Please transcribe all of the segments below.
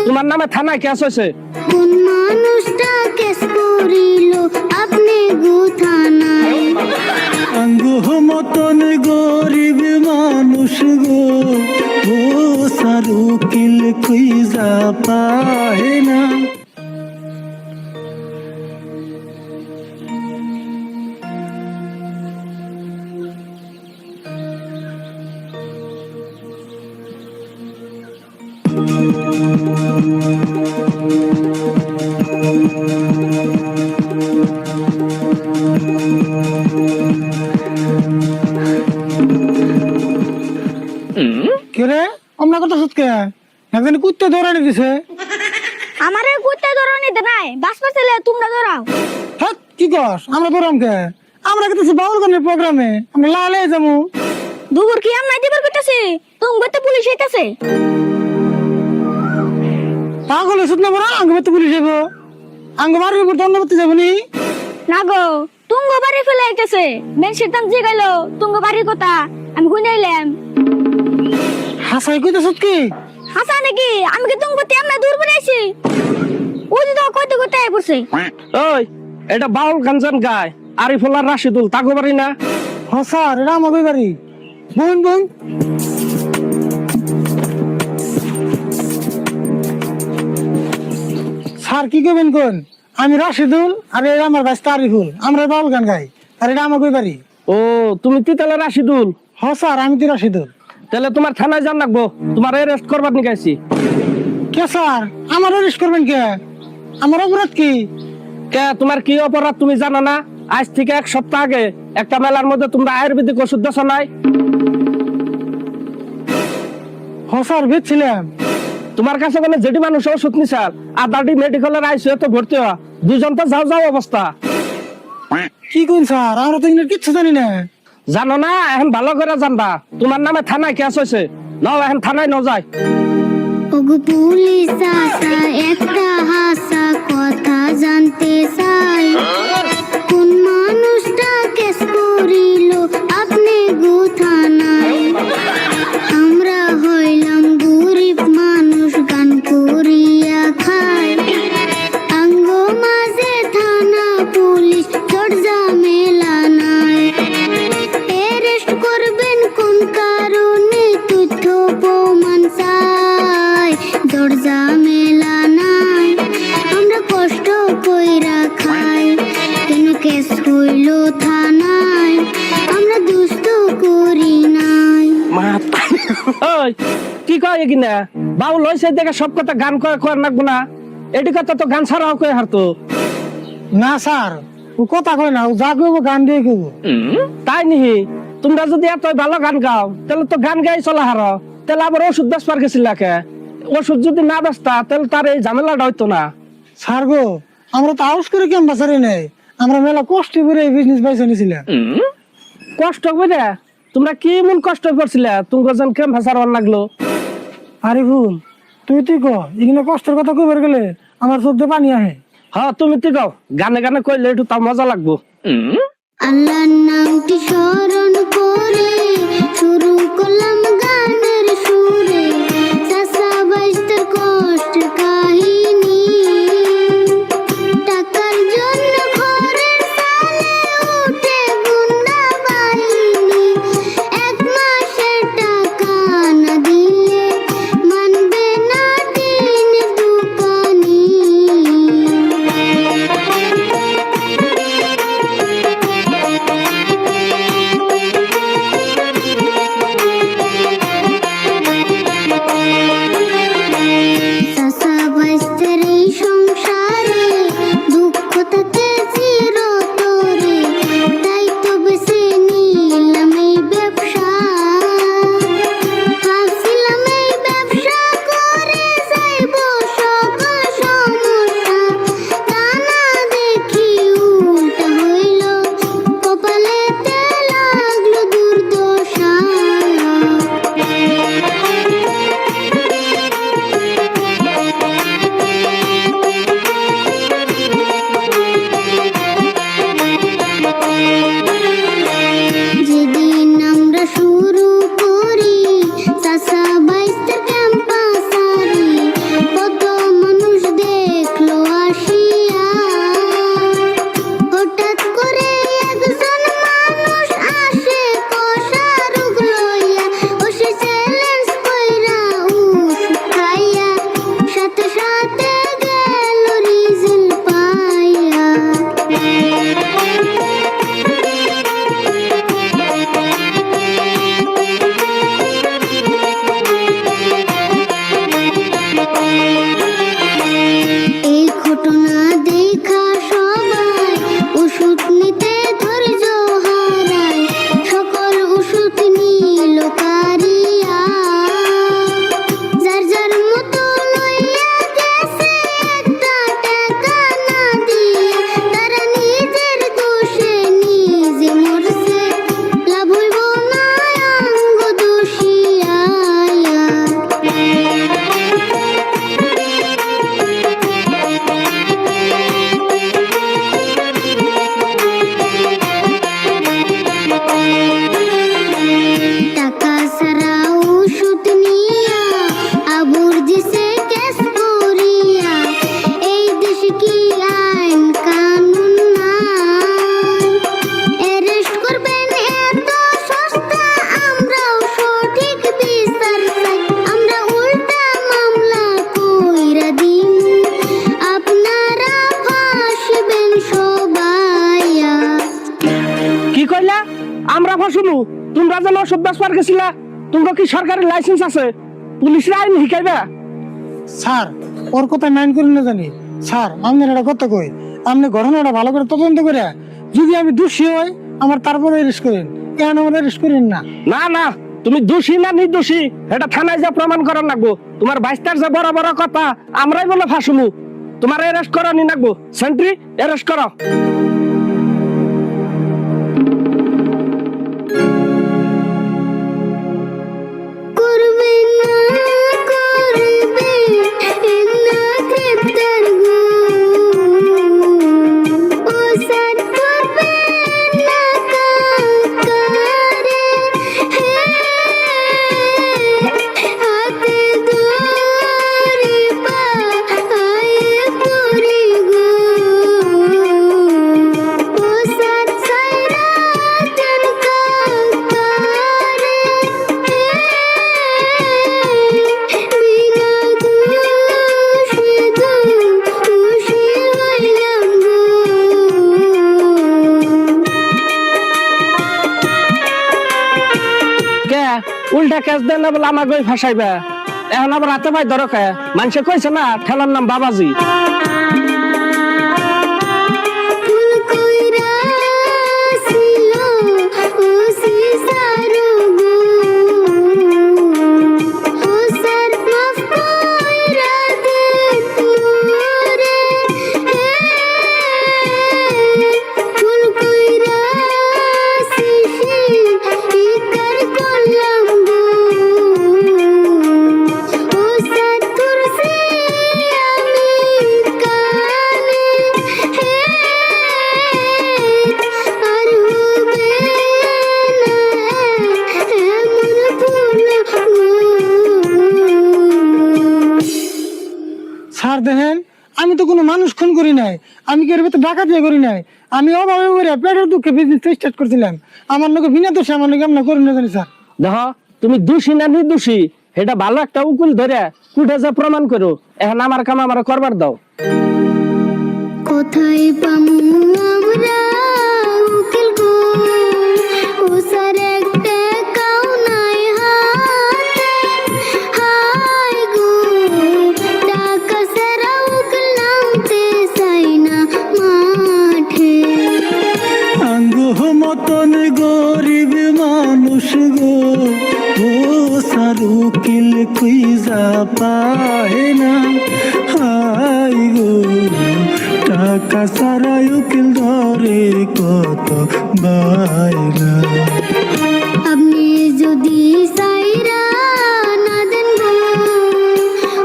তোমার নামে থানায় কেস হয়েছে। কোন মানুষটা কেস করিল আপনি গো থানায়? আঙ্গু মতন গরিব মানুষ গো, ও সারুকিল খুঁজা পায় না। কেরে আমরা কথা সত্যি একদিন কুত্তে দৌড়ানি দিছে। আমারে কুত্তে ধরো নিতে নাই, বাস পাচ্ছিলে তোমরা ধরাও। হ্যাঁ কি কস আমরা দৌড়াম কে? আমরা কিন্তু বাউল গানের প্রোগ্রামে আমরা লালে যাবো। দুপুর কি আমরা দিবার করতেছি, তুমি তো পুলিশ হইতাছে। পাগল হইছত না বড়, আঙ্গ তো পুলিশ যাবো, আঙ্গ বাড়ির উপর দণ্ড করতে যাবো নি? না গো, তুঙ্গ বাড়ি ফেলে আইতেছে। মেন সিদ্ধান্ত যে গেল তুঙ্গ বাড়ির কথা আমি শুনাইলাম। হাসাই কইতে সত্যি? হাসা নাকি? আমি কি তুঙ্গ তেমন দূর বেড়াইছি? ওই তো কইতে কইতে আই পড়ছে। ওই এটা বাউল গাঞ্জান গায় আরিফুল্লাহ রাশিদুল তাগো বাড়ি না? হ্যাঁ স্যার এটা আমাদের বাড়ি। বোন বোন স্যার কি করবেন কোন? আমি রাশিদুল আর এটা আমার ভাই তারিফুল, আমরা বাউল গান গাই আর এটা আমাদের বাড়ি। ও তুমি তিতালে রাশিদুল? হ্যাঁ স্যার আমি তো রাশিদুল। তাহলে তোমার থানায় যান লাগবো, তোমার অ্যারেস্ট করবার নিকাইছি। কে স্যার আমার অ্যারেস্ট করবেন কে? আমার অপরাধ কি? কে তোমার কি অপরাধ তুমি জানো না? আজ থেকে 1 সপ্তাহ আগে একটা মেলার মধ্যে তোমরা আয়ুর্বেদিক ওষুধ দেছ নাই? হ্যাঁ স্যার বেচছিলাম। তোমার কাছে মানে যেটি মানুষ ওষুধ নিছাল আর দাদি মেডিকেলের আইসিইউ তো ভর্তি হওয়া, দুজন তো যাও যাও অবস্থা। কি কোন স্যার আমরা তো এগুলো কিচ্ছু জানি না। জানো না? এখন ভালো করে জানবা, তোমার নামে থানায় কেস হয়েছে। নাও এখন থানায় ন যায়। ওগো পুলিশ আসা একটা হাসা কথা জানতে চাই, কোন মানুষটা কেস করিল আপনি গো থানায়? আমরা হইলাম গরিব মানুষ গান করিয়া খাই, আঙ্গ মাঝে থানা পুলিশ চট ঝামেলা নাই। অ্যারেস্ট করবেন কোন কারণে তথ্য প্রমাণ চাই, দরজা মেলা নাই আমরা কষ্ট কইরা খাই, কেন কেস হইল থানায় আমরা দুষ্ট করি নাই। ওই কি কয় কিনা বাউল হয়েছে দেখে সব কথা গান কয়ে রাখবো না? এটি কথা তো গান ছাড়াও কয়ে হারতো। না স্যার ও কথা কয় না, ও যা কইব গান দিয়ে কইব। তাই নিহি? তোমরা যদি এত ভালো গান গাও তাহলে তো গান গাই চলা হারো, তাহলে আবার ওষুধ বেচবার গেছিল কে? ওষুধ যদি না বেচতা তাহলে তার এই ঝামেলাটা হইতো না। স্যার গো আমরা তো আউস করে কেন বাঁচারি নেই, আমরা মেলা কষ্ট করে এই বিজনেস বাইসা নিয়েছিলাম। কষ্ট করে? তোমরা কি মন কষ্ট করছিলে? তুমি যেন কেম ভাষার লাগলো। আরে ভুল তুই কো এখানে কষ্টের কথা কইবার গেলে আমার চোখে পানি আহে। হ্যাঁ তুমি তুই গাও, গানে গানে কইলে একটু তাও মজা লাগবো। আল্লাহর নামটি স্মরণ করে শুরু করলাম গানের সুরে, চাচা বাইস্তার কষ্ট কাহিনী, টাকার জন্য ঘরের সালে উঠে গুন্ডা বাহিনী, 1 মাসের টাকা না দিলে মানবে না দিনের দোকানি। তোমরা যেন ওষুধ বেচবার গেছিলা, তোমরা কি সরকারি লাইসেন্স আছে? পুলিশের আইন শিখাইবা? স্যার ওর কথা মাইন্ড করি না জানি স্যার, আপনার একটা কথা কই, আপনি ঘটনাটা ভালো করে তদন্ত করে যদি আমি দোষী হই আমার তারপরে অ্যারেস্ট করেন, কেন আমার অ্যারেস্ট করেন না? না না, তুমি দোষী না নির্দোষী এটা থানায় যা প্রমাণ করার লাগবো। তোমার বাইস্তার যে বড় বড় কথা আমরাই বলে ফাঁসুমু, তোমার অ্যারেস্ট করা নি লাগবো। সেন্ট্রি অ্যারেস্ট করো। করবে না করবে না গ্রেপ্তার গো, ও স্যার করবে না কাকারে, হাতে ধরে পায়ে পড়ি গো, ও স্যার সাইরা দেন কাকারে, বিনা দোষে দোষী হইলাম গো। কে উল্টা কেস দেন না বলে আমাকে ফাঁসাইবা? এখন আবার হাতে পাই ধরো কে? মানুষে কইছে না ঠেলার নাম বাবাজি। ফুল কইরা ছিল ও সিসারো গো, ও স্যার মাফ কইরা দেন মোরে, ফুল কইরা শিশি ইকার করলাম গো, ও স্যার তুরসি আমি কানে, আর হবে না এমন ভুল গো। স্যার দেখেন আমি তো কোনো মানুষ খুন করি নাই, আমি কি এর ভিতরে ডাকাতি করি নাই, আমি অভাবে করে পেটের দুঃখে বিজনেস স্টার্ট করছিলাম, আমার লোকে বিনা দোষে আমার লোকে আমরা করি না জানি স্যার। দেখো তুমি দোষী না নির্দোষী এটা ভালো একটা উকিল ধরে কুঠে যা প্রমাণ করো। এখন আমার কাম আমার করবার দাও। কোথায় পামু আমরা উকিল গো, ও স্যার একটা কাউ নাই হাতে, হাই গো টাকা সারা উকিল নামতে চাই না মাঠে। আঙ্গুহ মতন গরিব মানুষ গো, ও সারুকিল খুঁজা পায় না, হাই গো টাকা সারা উকিল ধরে কত বাইনা। আপনি যদি সাইরা না দেন গো,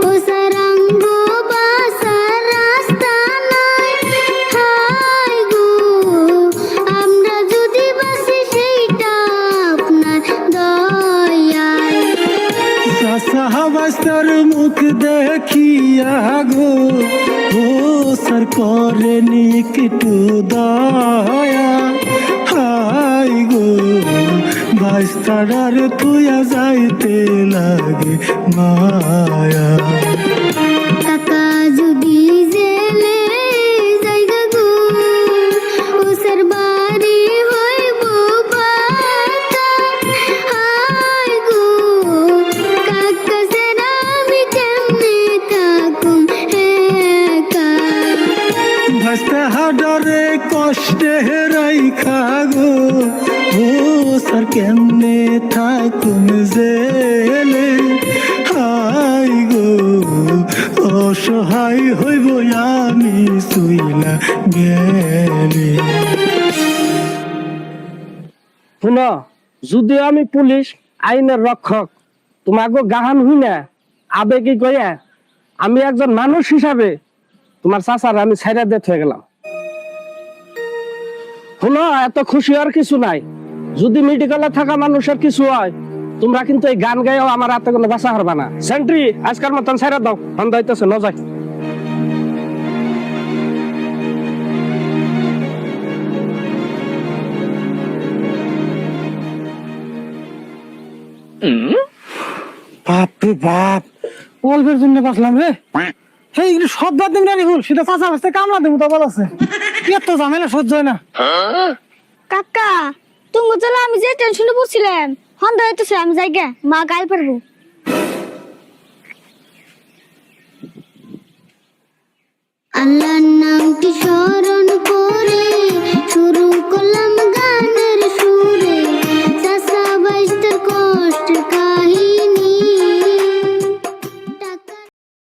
ও সারাঙ্গ বাসার রাস্তা নাই, হাই গো আমরা যদি বাসি সেইটা আপনার দয়ায়। সাহাবাস্তার মুখ দেখিয়া গো, ও সর করেনি কিটু দয়া, হাই গো বাইস্তার তুইয়া যাইতে লাগে মায়া। কাকা যদি জেলে জায়গা গো, ও স্যার বাড়ি হইব বাঁকা, হাই গো কাকা স্যার আমি কেমনে থাকুম একা। ভাস্তা হাডরে কষ্টে রাইখা গো, ও সর কেমনে থাকুন জেলে, হাই গো অসহায় হইব আমি শুইলা গেলে। শুনো, যদিও আমি পুলিশ আইনের রক্ষক, তোমাকে গাহান হই না আবেগী কইয়া আমি একজন মানুষ হিসাবে তোমার চাচার আমি ছাইরা দিয়ে হয়ে গেলাম। শুনো, এত খুশি আর কিছু নাই। যদি মেডিকেলে থাকা মানুষের কিছু হয় তোমরা কিন্তু এই গান গাইও আমার হাতে কোনো বাঁচা হারবা না। সেন্ট্রি আজকাল মতন ছাইরা দাও, বন্ধ হইতেছে ন যায়। বাপ রে বাপ, অল্পের জন্য বাঁচলাম রে। সেই সব বাদ দিন রানি ফুল সেটা চাচা বাঁচতে কামলা দেবো তা বল আছে, এত ঝামেলা সহ্য হয় না। কাকা তুমি চলো আমি যে টেনশনে পড়ছিলাম সন্দেহ হইতেছে আমি যাই গে মা গাল পারবো আল্লাহর নামটি স্মরণ